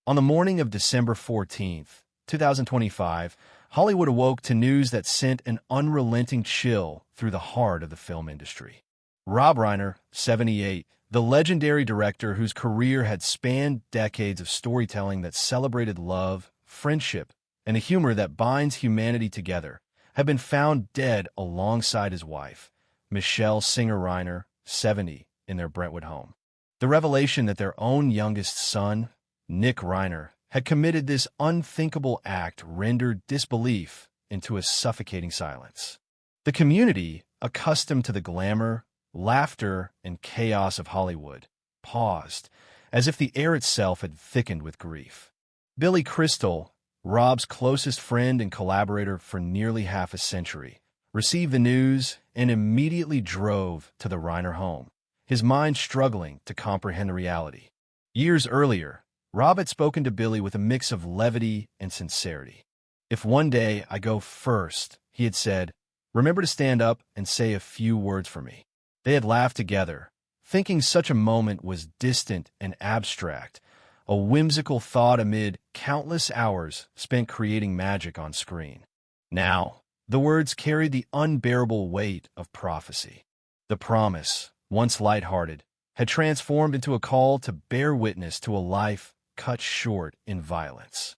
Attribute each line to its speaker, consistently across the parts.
Speaker 1: On the morning of December 14th, 2025, Hollywood awoke to news that sent an unrelenting chill through the heart of the film industry. Rob Reiner, 78, the legendary director whose career had spanned decades of storytelling that celebrated love, friendship, and the humor that binds humanity together, had been found dead alongside his wife, Michelle Singer Reiner, 70, in their Brentwood home. The revelation that their own youngest son, Nick Reiner, had committed this unthinkable act rendered disbelief into a suffocating silence. The community, accustomed to the glamour, laughter, and chaos of Hollywood, paused, as if the air itself had thickened with grief. Billy Crystal, Rob's closest friend and collaborator for nearly half a century, received the news and immediately drove to the Reiner home, his mind struggling to comprehend the reality. Years earlier, Rob had spoken to Billy with a mix of levity and sincerity. "If one day I go first," he had said, "remember to stand up and say a few words for me." They had laughed together, thinking such a moment was distant and abstract, a whimsical thought amid countless hours spent creating magic on screen. Now, the words carried the unbearable weight of prophecy. The promise, once lighthearted, had transformed into a call to bear witness to a life cut short in violence.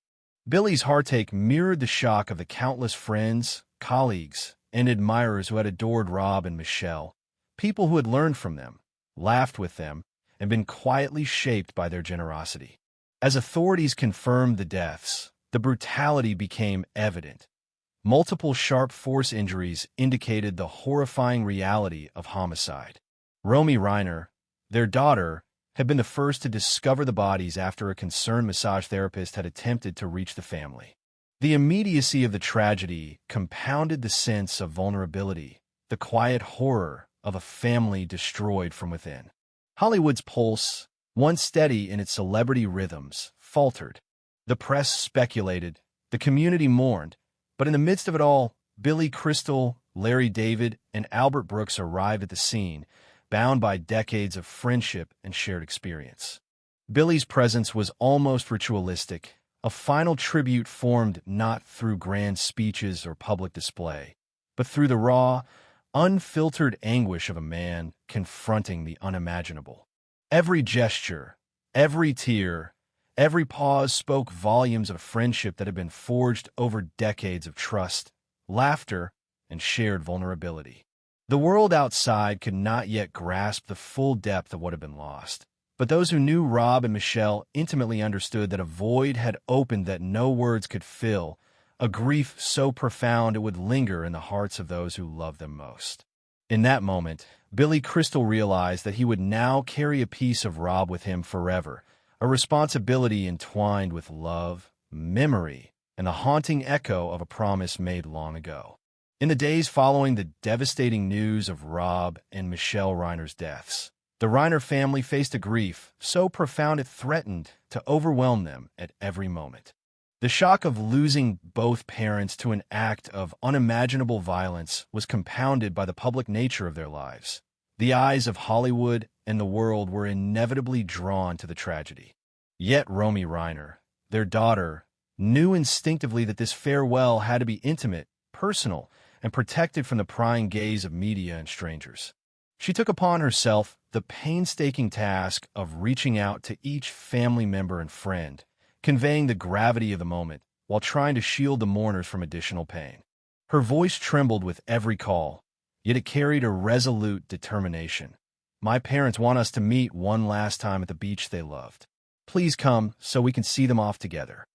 Speaker 1: Billy's heartache mirrored the shock of the countless friends, colleagues, and admirers who had adored Rob and Michelle, people who had learned from them, laughed with them, and been quietly shaped by their generosity. As authorities confirmed the deaths, the brutality became evident. Multiple sharp force injuries indicated the horrifying reality of homicide. Romy Reiner, their daughter, had been the first to discover the bodies after a concerned massage therapist had attempted to reach the family. The immediacy of the tragedy compounded the sense of vulnerability, the quiet horror of a family destroyed from within. Hollywood's pulse, once steady in its celebrity rhythms, faltered. The press speculated, the community mourned, but in the midst of it all, Billy Crystal, Larry David, and Albert Brooks arrived at the scene, bound by decades of friendship and shared experience. Billy's presence was almost ritualistic, a final tribute formed not through grand speeches or public display, but through the raw, unfiltered anguish of a man confronting the unimaginable. Every gesture, every tear, every pause spoke volumes of friendship that had been forged over decades of trust, laughter, and shared vulnerability. The world outside could not yet grasp the full depth of what had been lost, but those who knew Rob and Michelle intimately understood that a void had opened that no words could fill, a grief so profound it would linger in the hearts of those who loved them most. In that moment, Billy Crystal realized that he would now carry a piece of Rob with him forever, a responsibility entwined with love, memory, and the haunting echo of a promise made long ago. In the days following the devastating news of Rob and Michelle Reiner's deaths, the Reiner family faced a grief so profound it threatened to overwhelm them at every moment. The shock of losing both parents to an act of unimaginable violence was compounded by the public nature of their lives. The eyes of Hollywood and the world were inevitably drawn to the tragedy. Yet Romy Reiner, their daughter, knew instinctively that this farewell had to be intimate, personal, and protected from the prying gaze of media and strangers. She took upon herself the painstaking task of reaching out to each family member and friend, conveying the gravity of the moment while trying to shield the mourners from additional pain. Her voice trembled with every call, yet it carried a resolute determination. "My parents want us to meet one last time at the beach they loved. Please come so we can see them off together."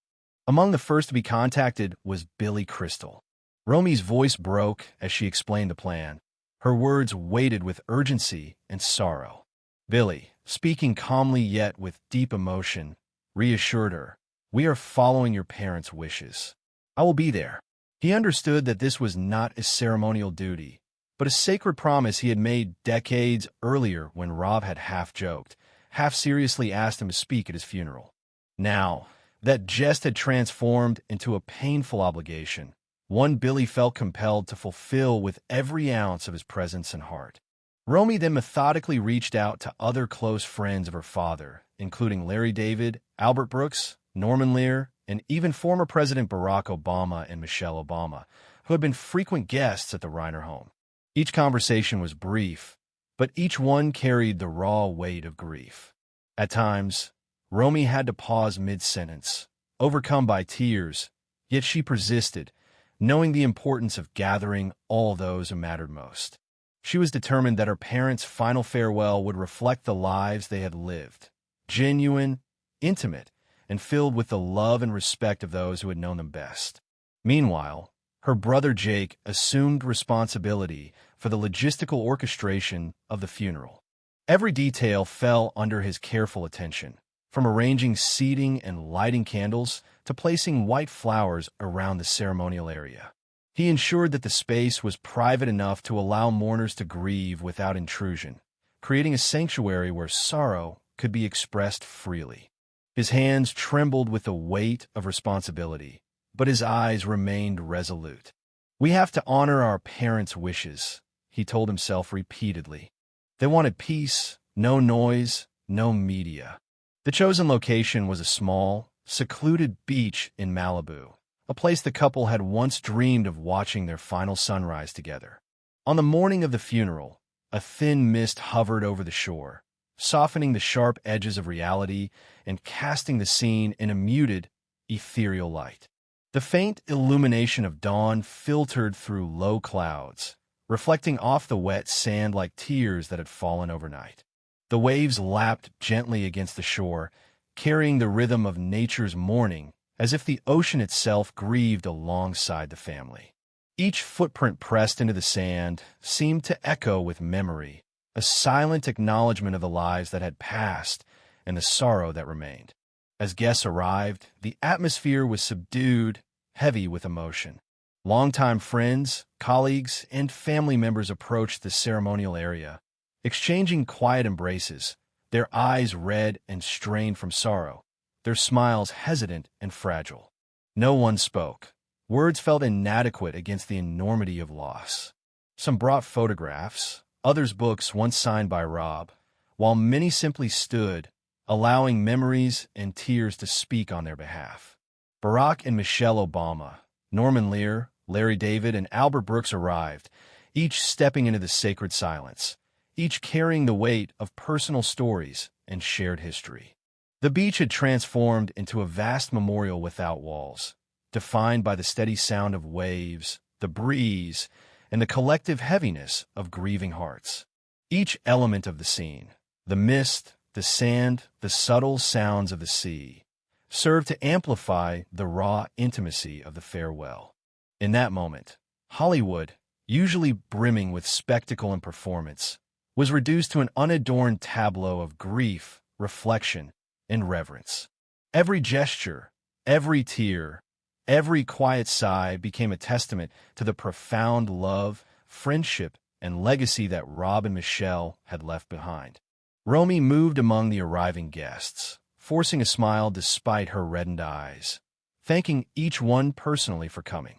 Speaker 1: Among the first to be contacted was Billy Crystal. Romy's voice broke as she explained the plan. Her words weighted with urgency and sorrow. Billy, speaking calmly yet with deep emotion, reassured her, "We are following your parents' wishes. I will be there." He understood that this was not a ceremonial duty, but a sacred promise he had made decades earlier when Rob had half-joked, half-seriously asked him to speak at his funeral. Now, that jest had transformed into a painful obligation, one Billy felt compelled to fulfill with every ounce of his presence and heart. Romy then methodically reached out to other close friends of her father, including Larry David, Albert Brooks, Norman Lear, and even former President Barack Obama and Michelle Obama, who had been frequent guests at the Reiner home. Each conversation was brief, but each one carried the raw weight of grief. At times, Romy had to pause mid-sentence, overcome by tears, yet she persisted, knowing the importance of gathering all those who mattered most. She was determined that her parents' final farewell would reflect the lives they had lived, genuine, intimate, and filled with the love and respect of those who had known them best. Meanwhile, her brother Jake assumed responsibility for the logistical orchestration of the funeral. Every detail fell under his careful attention, from arranging seating and lighting candles to placing white flowers around the ceremonial area. He ensured that the space was private enough to allow mourners to grieve without intrusion, creating a sanctuary where sorrow could be expressed freely. His hands trembled with the weight of responsibility, but his eyes remained resolute. "We have to honor our parents' wishes," he told himself repeatedly. They wanted peace, no noise, no media. The chosen location was a small, secluded beach in Malibu, a place the couple had once dreamed of watching their final sunrise together. On the morning of the funeral, a thin mist hovered over the shore, softening the sharp edges of reality and casting the scene in a muted, ethereal light. The faint illumination of dawn filtered through low clouds, reflecting off the wet sand like tears that had fallen overnight. The waves lapped gently against the shore, carrying the rhythm of nature's mourning, as if the ocean itself grieved alongside the family. Each footprint pressed into the sand seemed to echo with memory, a silent acknowledgement of the lives that had passed and the sorrow that remained. As guests arrived, the atmosphere was subdued, heavy with emotion. Longtime friends, colleagues, and family members approached the ceremonial area, exchanging quiet embraces, their eyes red and strained from sorrow, their smiles hesitant and fragile. No one spoke. Words felt inadequate against the enormity of loss. Some brought photographs, others books once signed by Rob, while many simply stood, allowing memories and tears to speak on their behalf. Barack and Michelle Obama, Norman Lear, Larry David, and Albert Brooks arrived, each stepping into the sacred silence, each carrying the weight of personal stories and shared history. The beach had transformed into a vast memorial without walls, defined by the steady sound of waves, the breeze, and the collective heaviness of grieving hearts. Each element of the scene, the mist, the sand, the subtle sounds of the sea, served to amplify the raw intimacy of the farewell. In that moment, Hollywood, usually brimming with spectacle and performance, was reduced to an unadorned tableau of grief, reflection, and reverence. Every gesture, every tear, every quiet sigh became a testament to the profound love, friendship, and legacy that Rob and Michelle had left behind. Romy moved among the arriving guests, forcing a smile despite her reddened eyes, thanking each one personally for coming.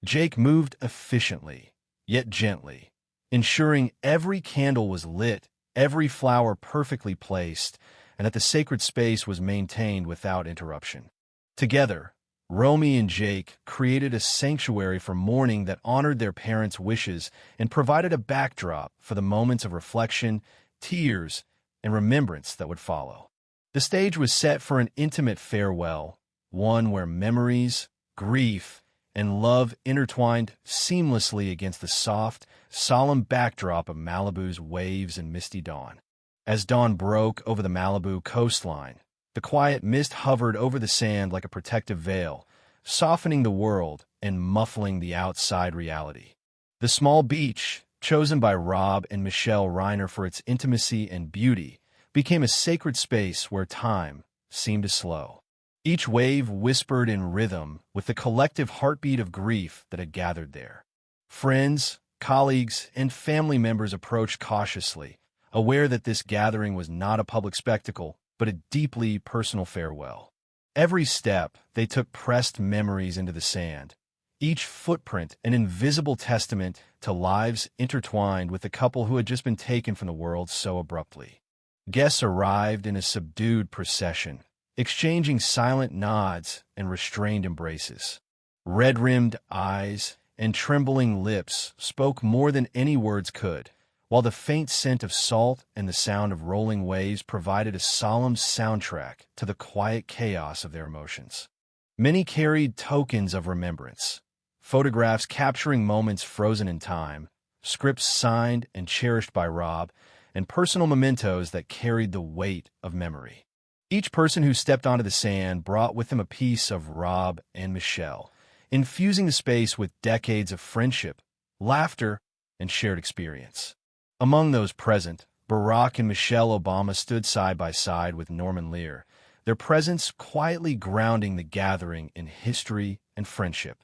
Speaker 1: Jake moved efficiently, yet gently, ensuring every candle was lit, every flower perfectly placed, and that the sacred space was maintained without interruption. Together, Romy and Jake created a sanctuary for mourning that honored their parents' wishes and provided a backdrop for the moments of reflection, tears, and remembrance that would follow. The stage was set for an intimate farewell, one where memories, grief, and love intertwined seamlessly against the soft, solemn backdrop of Malibu's waves and misty dawn. As dawn broke over the Malibu coastline, the quiet mist hovered over the sand like a protective veil, softening the world and muffling the outside reality. The small beach, chosen by Rob and Michelle Reiner for its intimacy and beauty, became a sacred space where time seemed to slow. Each wave whispered in rhythm with the collective heartbeat of grief that had gathered there. Friends, colleagues, and family members approached cautiously, aware that this gathering was not a public spectacle, but a deeply personal farewell. Every step, they took pressed memories into the sand, each footprint an invisible testament to lives intertwined with the couple who had just been taken from the world so abruptly. Guests arrived in a subdued procession, exchanging silent nods and restrained embraces. Red-rimmed eyes and trembling lips spoke more than any words could, while the faint scent of salt and the sound of rolling waves provided a solemn soundtrack to the quiet chaos of their emotions. Many carried tokens of remembrance, photographs capturing moments frozen in time, scripts signed and cherished by Rob, and personal mementos that carried the weight of memory. Each person who stepped onto the sand brought with them a piece of Rob and Michelle, infusing the space with decades of friendship, laughter, and shared experience. Among those present, Barack and Michelle Obama stood side by side with Norman Lear, their presence quietly grounding the gathering in history and friendship.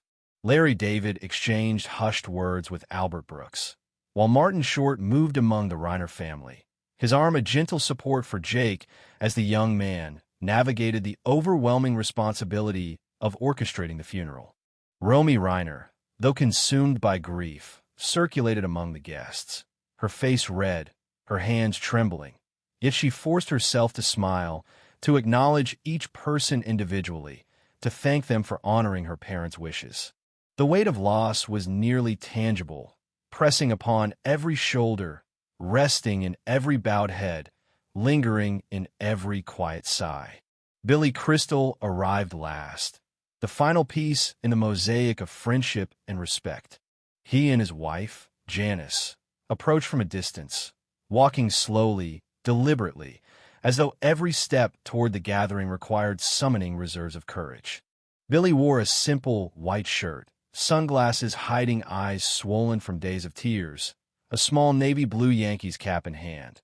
Speaker 1: Larry David exchanged hushed words with Albert Brooks, while Martin Short moved among the Reiner family, his arm a gentle support for Jake as the young man navigated the overwhelming responsibility of orchestrating the funeral. Romy Reiner, though consumed by grief, circulated among the guests, her face red, her hands trembling, yet she forced herself to smile, to acknowledge each person individually, to thank them for honoring her parents' wishes. The weight of loss was nearly tangible, pressing upon every shoulder, resting in every bowed head, lingering in every quiet sigh. Billy Crystal arrived last, the final piece in the mosaic of friendship and respect. He and his wife, Janice, approached from a distance, walking slowly, deliberately, as though every step toward the gathering required summoning reserves of courage. Billy wore a simple white shirt, sunglasses hiding eyes swollen from days of tears, a small navy blue Yankees cap in hand.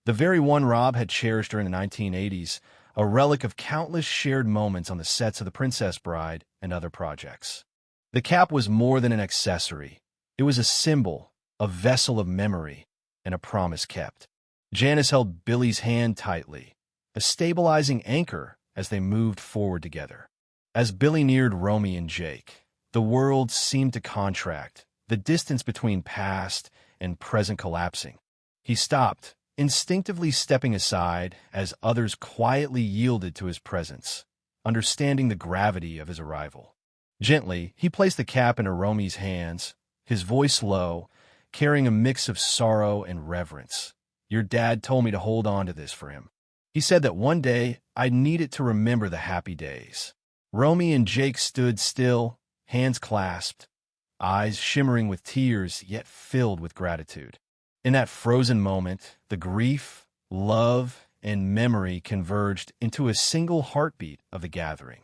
Speaker 1: The very one Rob had cherished during the 1980s, a relic of countless shared moments on the sets of The Princess Bride and other projects. The cap was more than an accessory. It was a symbol, a vessel of memory, and a promise kept. Janice held Billy's hand tightly, a stabilizing anchor as they moved forward together. As Billy neared Romy and Jake, the world seemed to contract, the distance between past and present collapsing. He stopped, instinctively stepping aside as others quietly yielded to his presence, understanding the gravity of his arrival. Gently, he placed the cap in Romy's hands, his voice low, carrying a mix of sorrow and reverence. "Your dad told me to hold on to this for him. He said that one day I'd need it to remember the happy days." Romy and Jake stood still, hands clasped, eyes shimmering with tears yet filled with gratitude. In that frozen moment, the grief, love, and memory converged into a single heartbeat of the gathering.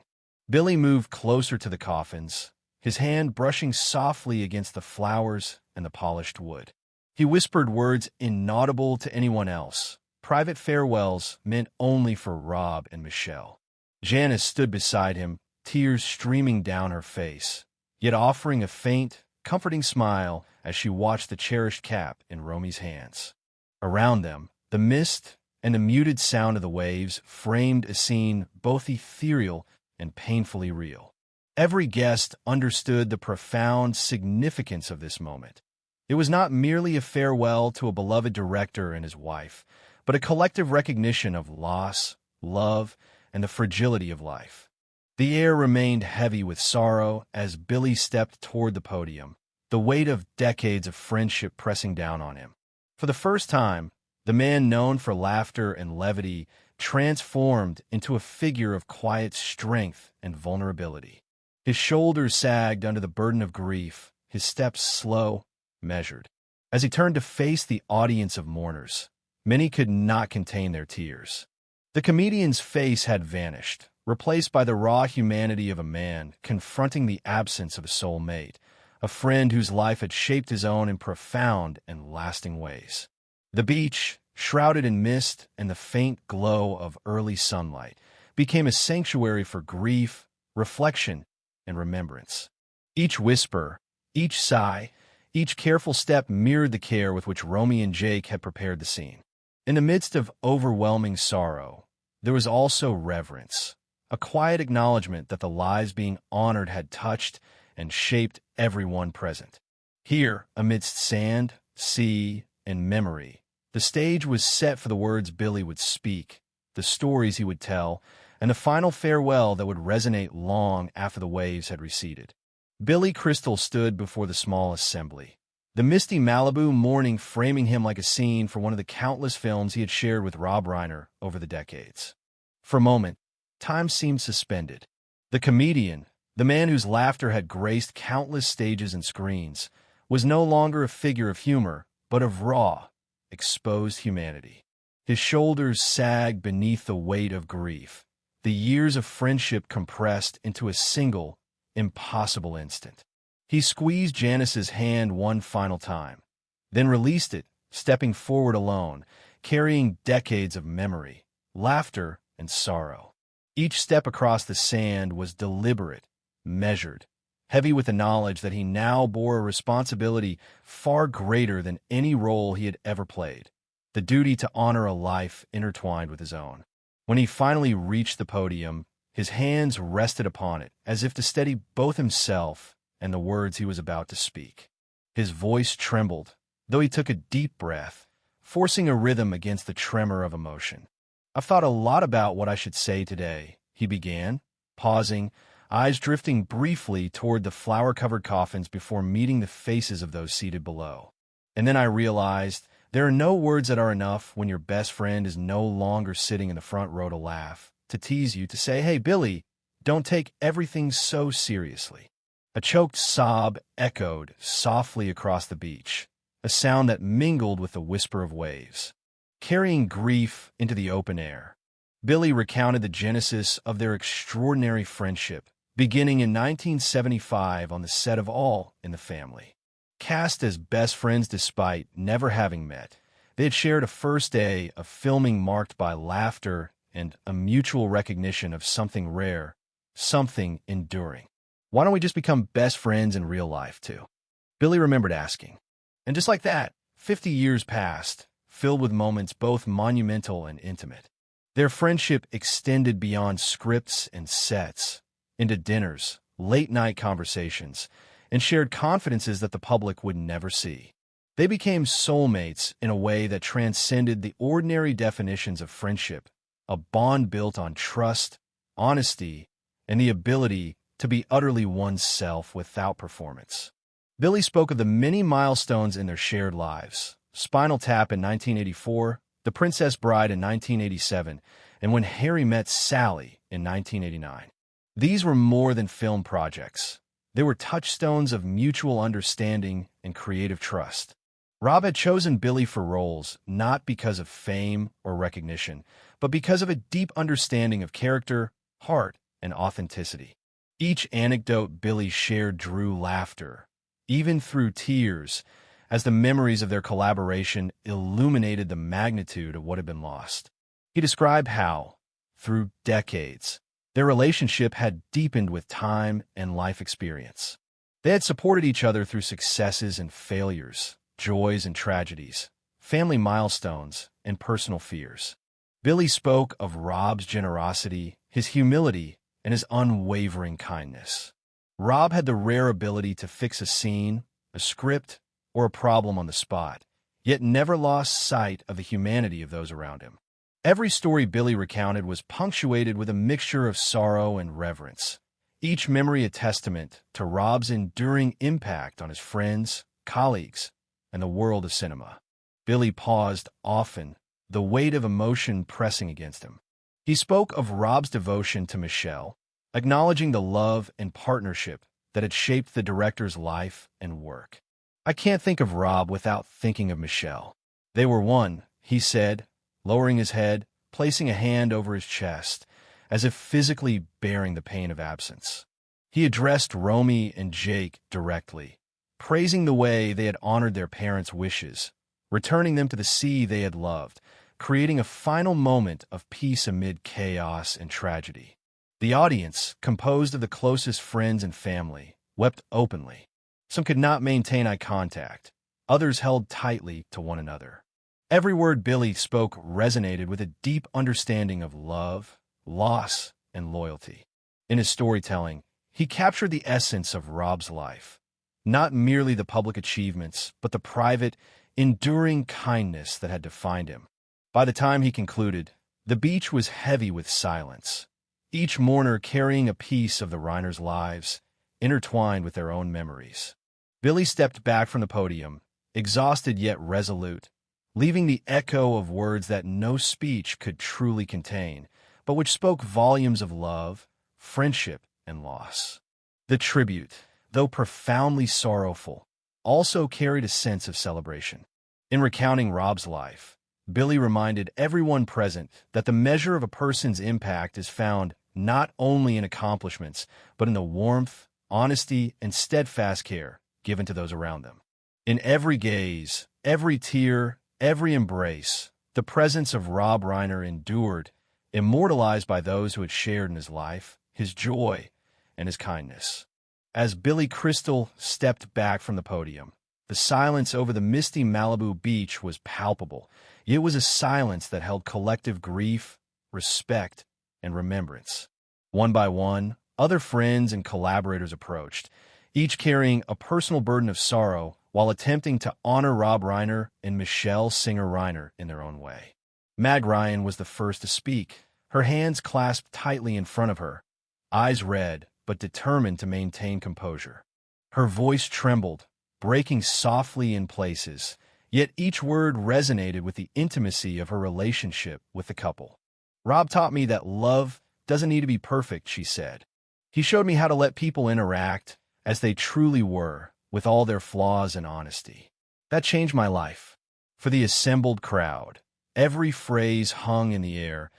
Speaker 1: Billy moved closer to the coffins, his hand brushing softly against the flowers and the polished wood. He whispered words inaudible to anyone else, private farewells meant only for Rob and Michelle. Janice stood beside him, tears streaming down her face, yet offering a faint, comforting smile as she watched the cherished cap in Romy's hands. Around them, the mist and the muted sound of the waves framed a scene both ethereal and painfully real. Every guest understood the profound significance of this moment. It was not merely a farewell to a beloved director and his wife, but a collective recognition of loss, love, and the fragility of life. The air remained heavy with sorrow as Billy stepped toward the podium, the weight of decades of friendship pressing down on him. For the first time, the man known for laughter and levity transformed into a figure of quiet strength and vulnerability. His shoulders sagged under the burden of grief, his steps slow, measured. As he turned to face the audience of mourners, many could not contain their tears. The comedian's face had vanished, replaced by the raw humanity of a man confronting the absence of a soulmate, a friend whose life had shaped his own in profound and lasting ways. The beach, shrouded in mist and the faint glow of early sunlight, became a sanctuary for grief, reflection, and remembrance. Each whisper, each sigh, each careful step mirrored the care with which Romy and Jake had prepared the scene. In the midst of overwhelming sorrow, there was also reverence, a quiet acknowledgement that the lives being honored had touched and shaped everyone present. Here, amidst sand, sea, and memory, the stage was set for the words Billy would speak, the stories he would tell, and the final farewell that would resonate long after the waves had receded. Billy Crystal stood before the small assembly, the misty Malibu morning framing him like a scene for one of the countless films he had shared with Rob Reiner over the decades. For a moment, time seemed suspended. The comedian, the man whose laughter had graced countless stages and screens, was no longer a figure of humor, but of raw, exposed humanity. His shoulders sagged beneath the weight of grief, the years of friendship compressed into a single, impossible instant. He squeezed Janice's hand one final time, then released it, stepping forward alone, carrying decades of memory, laughter, and sorrow. Each step across the sand was deliberate, measured, heavy with the knowledge that he now bore a responsibility far greater than any role he had ever played, the duty to honor a life intertwined with his own. When he finally reached the podium, his hands rested upon it as if to steady both himself and the words he was about to speak. His voice trembled, though he took a deep breath, forcing a rhythm against the tremor of emotion. "I've thought a lot about what I should say today," he began, pausing, eyes drifting briefly toward the flower-covered coffins before meeting the faces of those seated below. "And then I realized there are no words that are enough when your best friend is no longer sitting in the front row to laugh, to tease you, to say, 'Hey, Billy, don't take everything so seriously.'" A choked sob echoed softly across the beach, a sound that mingled with the whisper of waves. Carrying grief into the open air, Billy recounted the genesis of their extraordinary friendship, beginning in 1975 on the set of All in the Family. Cast as best friends despite never having met, they had shared a first day of filming marked by laughter and a mutual recognition of something rare, something enduring. "Why don't we just become best friends in real life, too?" Billy remembered asking. And just like that, 50 years passed, filled with moments both monumental and intimate. Their friendship extended beyond scripts and sets, into dinners, late-night conversations, and shared confidences that the public would never see. They became soulmates in a way that transcended the ordinary definitions of friendship, a bond built on trust, honesty, and the ability to be utterly oneself without performance. Billy spoke of the many milestones in their shared lives: Spinal Tap in 1984, The Princess Bride in 1987, and When Harry Met Sally in 1989. These were more than film projects. They were touchstones of mutual understanding and creative trust. Rob had chosen Billy for roles not because of fame or recognition, but because of a deep understanding of character, heart, and authenticity. Each anecdote Billy shared drew laughter, even through tears, as the memories of their collaboration illuminated the magnitude of what had been lost. He described how, through decades, their relationship had deepened with time and life experience. They had supported each other through successes and failures, joys and tragedies, family milestones, and personal fears. Billy spoke of Rob's generosity, his humility, and his unwavering kindness. Rob had the rare ability to fix a scene, a script, or a problem on the spot, yet never lost sight of the humanity of those around him. Every story Billy recounted was punctuated with a mixture of sorrow and reverence, each memory a testament to Rob's enduring impact on his friends, colleagues, and the world of cinema. Billy paused often, the weight of emotion pressing against him. He spoke of Rob's devotion to Michelle, acknowledging the love and partnership that had shaped the director's life and work. "I can't think of Rob without thinking of Michelle. They were one," he said, lowering his head, placing a hand over his chest, as if physically bearing the pain of absence. He addressed Romy and Jake directly, praising the way they had honored their parents' wishes, returning them to the sea they had loved, creating a final moment of peace amid chaos and tragedy. The audience, composed of the closest friends and family, wept openly. Some could not maintain eye contact. Others held tightly to one another. Every word Billy spoke resonated with a deep understanding of love, loss, and loyalty. In his storytelling, he captured the essence of Rob's life, not merely the public achievements, but the private, enduring kindness that had defined him. By the time he concluded, the beach was heavy with silence, each mourner carrying a piece of the Reiners' lives, intertwined with their own memories. Billy stepped back from the podium, exhausted yet resolute, leaving the echo of words that no speech could truly contain, but which spoke volumes of love, friendship, and loss. The tribute, though profoundly sorrowful, also carried a sense of celebration. In recounting Rob's life, Billy reminded everyone present that the measure of a person's impact is found not only in accomplishments, but in the warmth, honesty, and steadfast care given to those around them. In every gaze, every tear, every embrace, the presence of Rob Reiner endured, immortalized by those who had shared in his life, his joy, and his kindness. As Billy Crystal stepped back from the podium, the silence over the misty Malibu beach was palpable. It was a silence that held collective grief, respect, and remembrance. One by one, other friends and collaborators approached, each carrying a personal burden of sorrow while attempting to honor Rob Reiner and Michelle Singer Reiner in their own way. Mag Ryan was the first to speak, her hands clasped tightly in front of her, eyes red but determined to maintain composure. Her voice trembled, breaking softly in places, yet each word resonated with the intimacy of her relationship with the couple. Rob taught me that love doesn't need to be perfect, she said. He showed me how to let people interact as they truly were, with all their flaws and honesty. That changed my life. For the assembled crowd, every phrase hung in the air,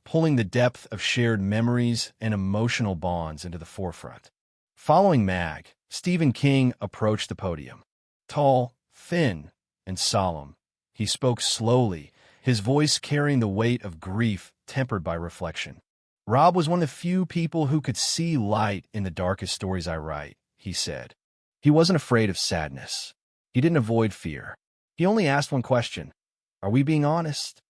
Speaker 1: pulling the depth of shared memories and emotional bonds into the forefront. Following Mag, Stephen King approached the podium. Tall, thin, and solemn, he spoke slowly, his voice carrying the weight of grief tempered by reflection. Rob was one of the few people who could see light in the darkest stories I write, he said. He wasn't afraid of sadness. He didn't avoid fear. He only asked one question. Are we being honest?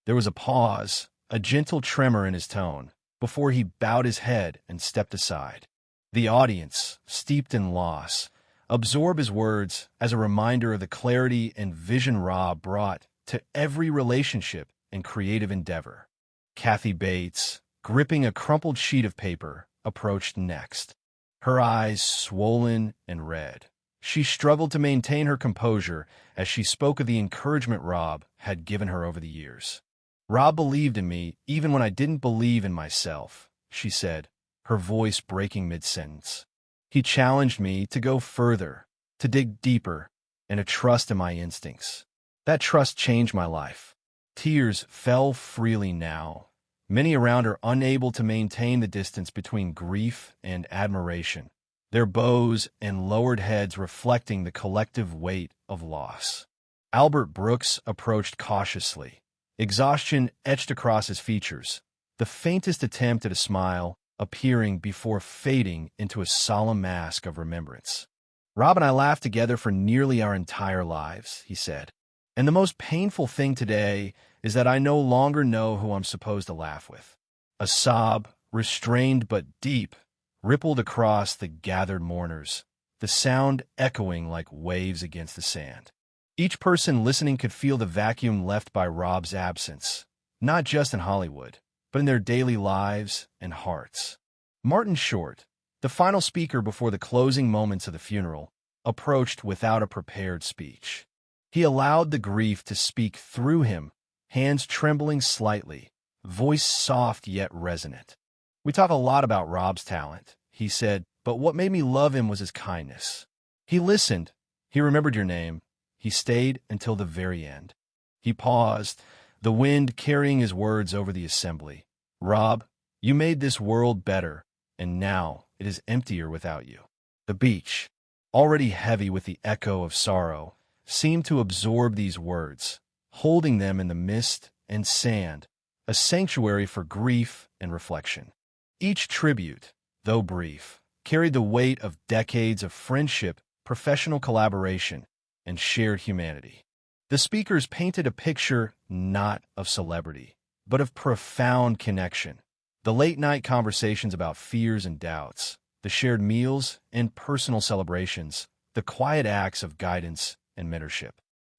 Speaker 1: There was a pause, a gentle tremor in his tone, before he bowed his head and stepped aside. The audience, steeped in loss, absorbed his words as a reminder of the clarity and vision Rob brought to every relationship and creative endeavor. Kathy Bates, gripping a crumpled sheet of paper, approached next. Her eyes swollen and red. She struggled to maintain her composure as she spoke of the encouragement Rob had given her over the years. Rob believed in me even when I didn't believe in myself, she said, her voice breaking mid-sentence. He challenged me to go further, to dig deeper, and to trust in my instincts. That trust changed my life. Tears fell freely now. Many around are unable to maintain the distance between grief and admiration, their bows and lowered heads reflecting the collective weight of loss. Albert Brooks approached cautiously, exhaustion etched across his features, the faintest attempt at a smile appearing before fading into a solemn mask of remembrance. Rob and I laughed together for nearly our entire lives, he said. And the most painful thing today is that I no longer know who I'm supposed to laugh with. A sob, restrained but deep, rippled across the gathered mourners, the sound echoing like waves against the sand. Each person listening could feel the vacuum left by Rob's absence, not just in Hollywood, but in their daily lives and hearts. Martin Short, the final speaker before the closing moments of the funeral, approached without a prepared speech. He allowed the grief to speak through him, hands trembling slightly, voice soft yet resonant. We talk a lot about Rob's talent, he said, but what made me love him was his kindness. He listened. He remembered your name. He stayed until the very end. He paused, the wind carrying his words over the assembly. Rob, you made this world better, and now it is emptier without you. The beach, already heavy with the echo of sorrow, seemed to absorb these words, holding them in the mist and sand, a sanctuary for grief and reflection. Each tribute, though brief, carried the weight of decades of friendship, professional collaboration, and shared humanity. The speakers painted a picture not of celebrity, but of profound connection. The late-night conversations about fears and doubts, the shared meals and personal celebrations, the quiet acts of guidance and mentorship.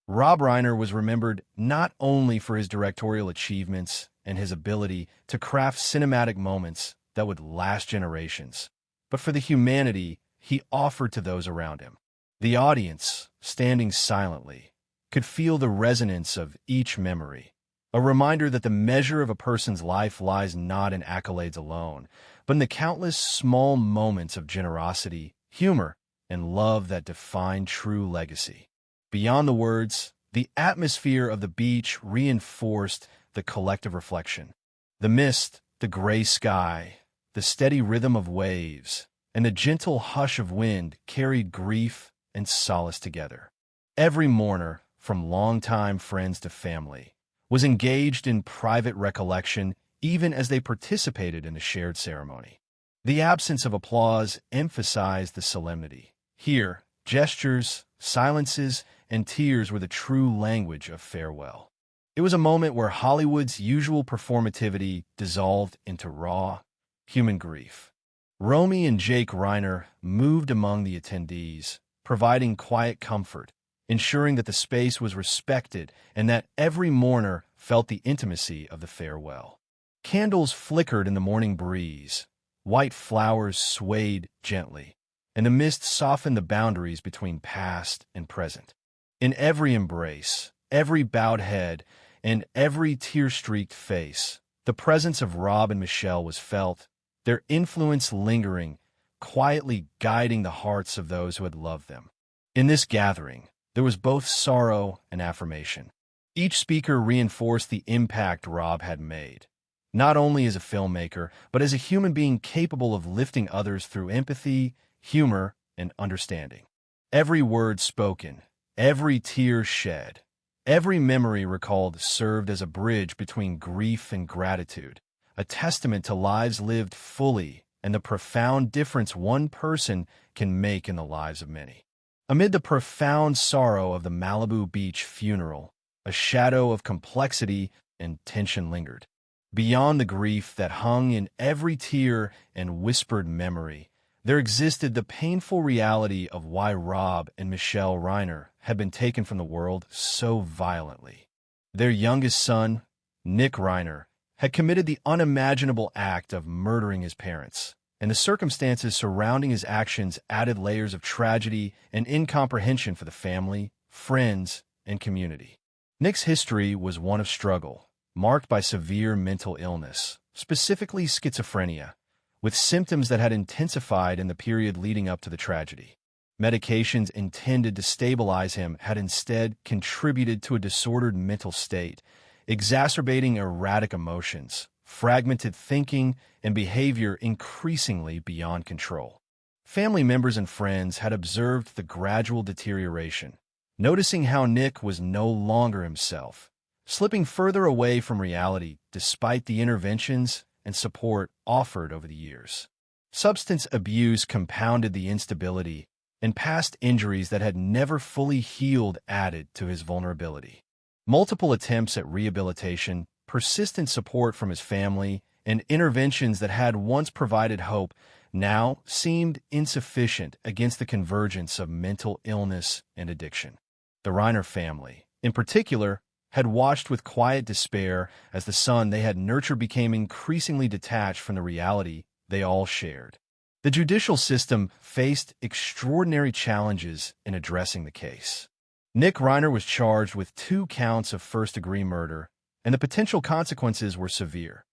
Speaker 1: Rob Reiner was remembered not only for his directorial achievements and his ability to craft cinematic moments, that would last generations, but for the humanity he offered to those around him. The audience, standing silently, could feel the resonance of each memory, a reminder that the measure of a person's life lies not in accolades alone, but in the countless small moments of generosity, humor, and love that define true legacy. Beyond the words, the atmosphere of the beach reinforced the collective reflection. The mist, the gray sky, the steady rhythm of waves, and the gentle hush of wind carried grief and solace together. Every mourner, from longtime friends to family, was engaged in private recollection even as they participated in the shared ceremony. The absence of applause emphasized the solemnity. Here, gestures, silences, and tears were the true language of farewell. It was a moment where Hollywood's usual performativity dissolved into raw, human grief. Romy and Jake Reiner moved among the attendees, providing quiet comfort, ensuring that the space was respected and that every mourner felt the intimacy of the farewell. Candles flickered in the morning breeze, white flowers swayed gently, and the mist softened the boundaries between past and present. In every embrace, every bowed head, and every tear-streaked face, the presence of Rob and Michelle was felt, their influence lingering, quietly guiding the hearts of those who had loved them. In this gathering, there was both sorrow and affirmation. Each speaker reinforced the impact Rob had made, not only as a filmmaker, but as a human being capable of lifting others through empathy, humor, and understanding. Every word spoken, every tear shed, every memory recalled served as a bridge between grief and gratitude, a testament to lives lived fully and the profound difference one person can make in the lives of many. Amid the profound sorrow of the Malibu beach funeral, a shadow of complexity and tension lingered. Beyond the grief that hung in every tear and whispered memory, there existed the painful reality of why Rob and Michelle Reiner had been taken from the world so violently. Their youngest son, Nick Reiner, had committed the unimaginable act of murdering his parents, and the circumstances surrounding his actions added layers of tragedy and incomprehension for the family, friends, and community. Nick's history was one of struggle, marked by severe mental illness, specifically schizophrenia, with symptoms that had intensified in the period leading up to the tragedy. Medications intended to stabilize him had instead contributed to a disordered mental state, exacerbating erratic emotions, fragmented thinking, and behavior increasingly beyond control. Family members and friends had observed the gradual deterioration, noticing how Nick was no longer himself, slipping further away from reality despite the interventions and support offered over the years. Substance abuse compounded the instability, and past injuries that had never fully healed added to his vulnerability. Multiple attempts at rehabilitation, persistent support from his family, and interventions that had once provided hope now seemed insufficient against the convergence of mental illness and addiction. The Reiner family, in particular, had watched with quiet despair as the son they had nurtured became increasingly detached from the reality they all shared. The judicial system faced extraordinary challenges in addressing the case. Nick Reiner was charged with 2 counts of first-degree murder, and the potential consequences were severe.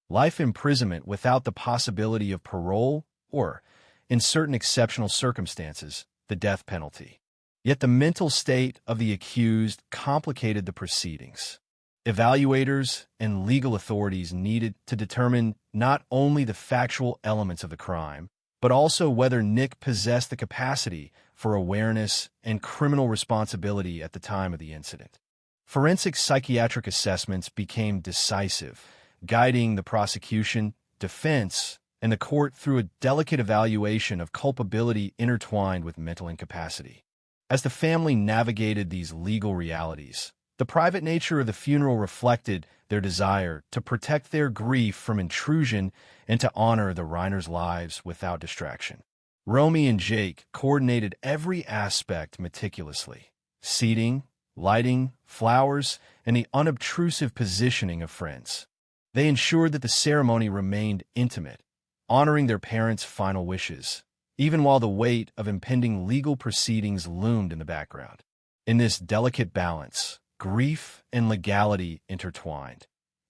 Speaker 1: Life imprisonment without the possibility of parole or, in certain exceptional circumstances, the death penalty. Yet the mental state of the accused complicated the proceedings. Evaluators and legal authorities needed to determine not only the factual elements of the crime, but also whether Nick possessed the capacity for awareness and criminal responsibility at the time of the incident. Forensic psychiatric assessments became decisive, guiding the prosecution, defense, and the court through a delicate evaluation of culpability intertwined with mental incapacity. As the family navigated these legal realities, the private nature of the funeral reflected their desire to protect their grief from intrusion and to honor the Reiners' lives without distraction. Romy and Jake coordinated every aspect meticulously: seating, lighting, flowers, and the unobtrusive positioning of friends. They ensured that the ceremony remained intimate, honoring their parents' final wishes, even while the weight of impending legal proceedings loomed in the background. In this delicate balance, grief and legality intertwined.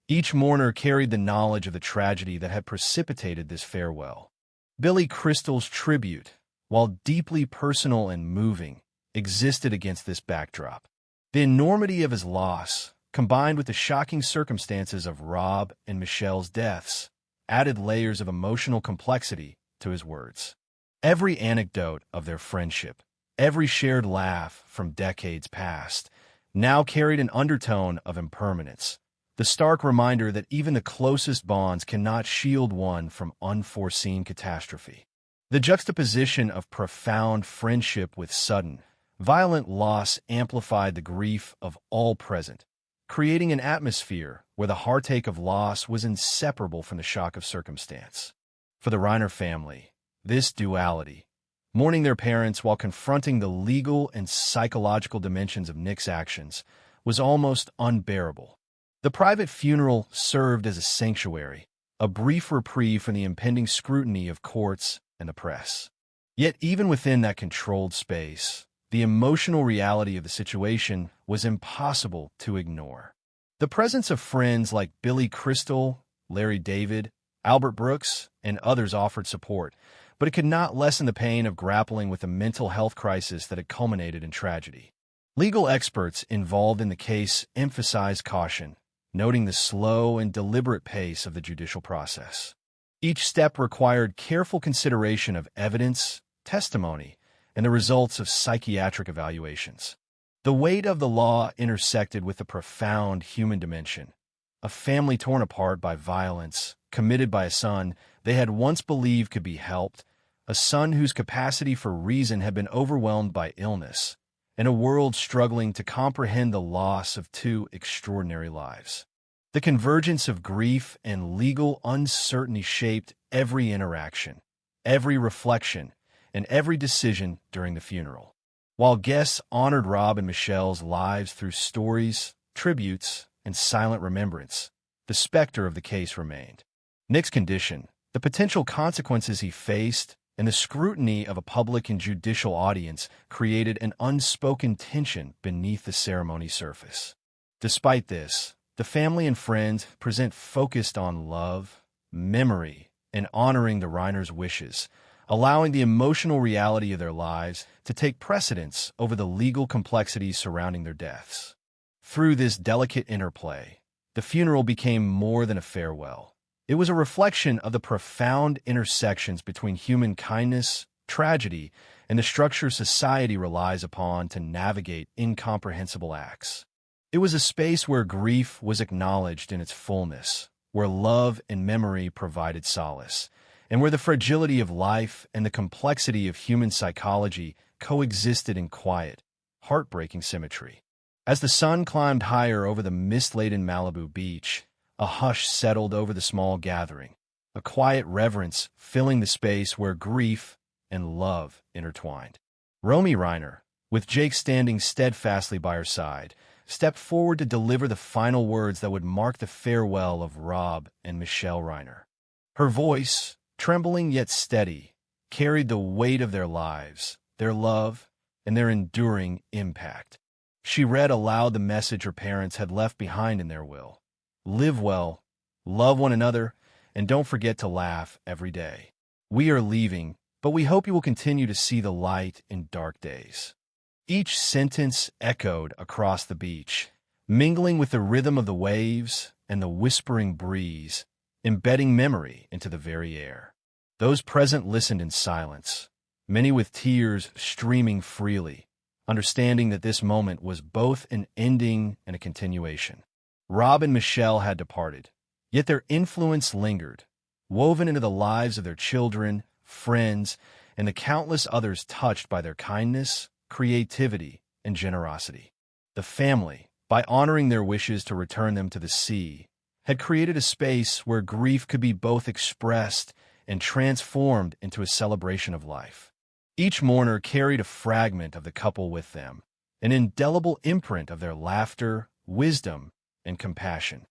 Speaker 1: Each mourner carried the knowledge of the tragedy that had precipitated this farewell. Billy Crystal's tribute, while deeply personal and moving, existed against this backdrop. The enormity of his loss, combined with the shocking circumstances of Rob and Michelle's deaths, added layers of emotional complexity to his words. Every anecdote of their friendship, every shared laugh from decades past, now carried an undertone of impermanence, the stark reminder that even the closest bonds cannot shield one from unforeseen catastrophe. The juxtaposition of profound friendship with sudden, violent loss amplified the grief of all present, creating an atmosphere where the heartache of loss was inseparable from the shock of circumstance. For the Reiner family, this duality, mourning their parents while confronting the legal and psychological dimensions of Nick's actions, was almost unbearable. The private funeral served as a sanctuary, a brief reprieve from the impending scrutiny of courts and the press. Yet even within that controlled space, the emotional reality of the situation was impossible to ignore. The presence of friends like Billy Crystal, Larry David, Albert Brooks, and others offered support, but it could not lessen the pain of grappling with the mental health crisis that had culminated in tragedy. Legal experts involved in the case emphasized caution, noting the slow and deliberate pace of the judicial process. Each step required careful consideration of evidence, testimony, and the results of psychiatric evaluations. The weight of the law intersected with the profound human dimension. A family torn apart by violence, committed by a son they had once believed could be helped, a son whose capacity for reason had been overwhelmed by illness, and a world struggling to comprehend the loss of two extraordinary lives. The convergence of grief and legal uncertainty shaped every interaction, every reflection, and every decision during the funeral. While guests honored Rob and Michelle's lives through stories, tributes, and silent remembrance, the specter of the case remained. Nick's condition, the potential consequences he faced, and the scrutiny of a public and judicial audience created an unspoken tension beneath the ceremony surface. Despite this, the family and friends present focused on love, memory, and honoring the Reiners' wishes, allowing the emotional reality of their lives to take precedence over the legal complexities surrounding their deaths. Through this delicate interplay, the funeral became more than a farewell. It was a reflection of the profound intersections between human kindness, tragedy, and the structure society relies upon to navigate incomprehensible acts. It was a space where grief was acknowledged in its fullness, where love and memory provided solace, and where the fragility of life and the complexity of human psychology coexisted in quiet, heartbreaking symmetry. As the sun climbed higher over the mist-laden Malibu beach, a hush settled over the small gathering, a quiet reverence filling the space where grief and love intertwined. Romy Reiner, with Jake standing steadfastly by her side, stepped forward to deliver the final words that would mark the farewell of Rob and Michelle Reiner. Her voice, trembling yet steady, carried the weight of their lives, their love, and their enduring impact. She read aloud the message her parents had left behind in their will. Live well, love one another, and don't forget to laugh every day. We are leaving, but we hope you will continue to see the light in dark days. Each sentence echoed across the beach, mingling with the rhythm of the waves and the whispering breeze, embedding memory into the very air. Those present listened in silence, many with tears streaming freely, understanding that this moment was both an ending and a continuation. Rob and Michelle had departed, yet their influence lingered, woven into the lives of their children, friends, and the countless others touched by their kindness, creativity, and generosity. The family, by honoring their wishes to return them to the sea, had created a space where grief could be both expressed and transformed into a celebration of life. Each mourner carried a fragment of the couple with them, an indelible imprint of their laughter, wisdom, and compassion.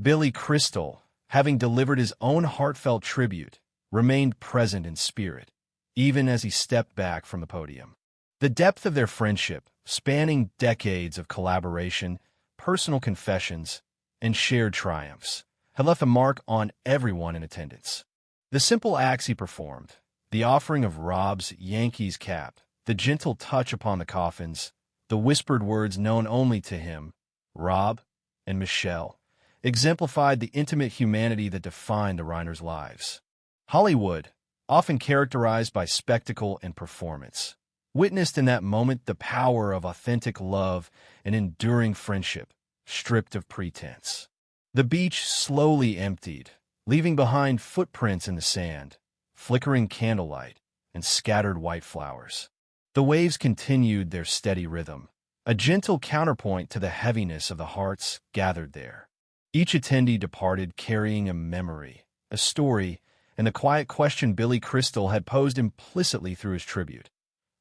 Speaker 1: Billy Crystal, having delivered his own heartfelt tribute, remained present in spirit, even as he stepped back from the podium. The depth of their friendship, spanning decades of collaboration, personal confessions, and shared triumphs, had left a mark on everyone in attendance. The simple acts he performed, the offering of Rob's Yankees cap, the gentle touch upon the coffins, the whispered words known only to him, Rob, and Michelle, exemplified the intimate humanity that defined the Reiners' lives. Hollywood, often characterized by spectacle and performance, witnessed in that moment the power of authentic love and enduring friendship, stripped of pretense. The beach slowly emptied, leaving behind footprints in the sand, flickering candlelight, and scattered white flowers. The waves continued their steady rhythm, a gentle counterpoint to the heaviness of the hearts gathered there. Each attendee departed carrying a memory, a story, and the quiet question Billy Crystal had posed implicitly through his tribute.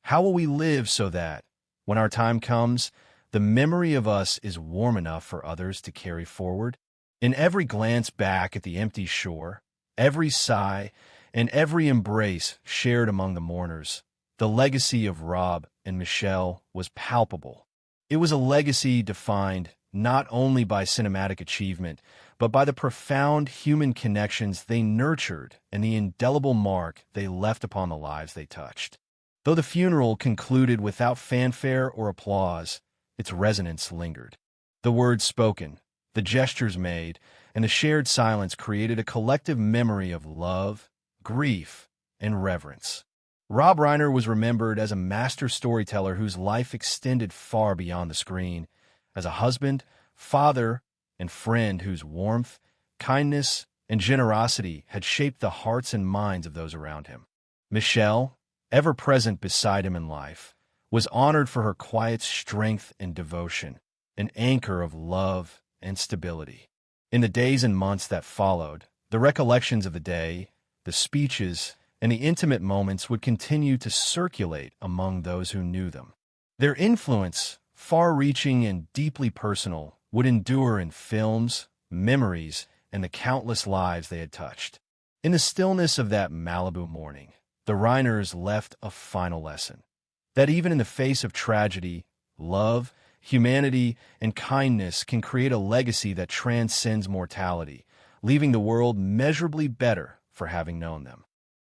Speaker 1: How will we live so that, when our time comes, the memory of us is warm enough for others to carry forward? In every glance back at the empty shore, every sigh, and every embrace shared among the mourners, the legacy of Rob and Michelle was palpable. It was a legacy defined not only by cinematic achievement, but by the profound human connections they nurtured and the indelible mark they left upon the lives they touched. Though the funeral concluded without fanfare or applause, its resonance lingered. The words spoken, the gestures made, and the shared silence created a collective memory of love, grief, and reverence. Rob Reiner was remembered as a master storyteller whose life extended far beyond the screen, as a husband, father, and friend whose warmth, kindness, and generosity had shaped the hearts and minds of those around him. Michelle, ever present beside him in life, was honored for her quiet strength and devotion, an anchor of love and stability. In the days and months that followed, the recollections of the day, the speeches, and the intimate moments would continue to circulate among those who knew them. Their influence, far-reaching and deeply personal, would endure in films, memories, and the countless lives they had touched. In the stillness of that Malibu morning, the Reiners left a final lesson, that even in the face of tragedy, love, humanity, and kindness can create a legacy that transcends mortality, leaving the world measurably better for having known them.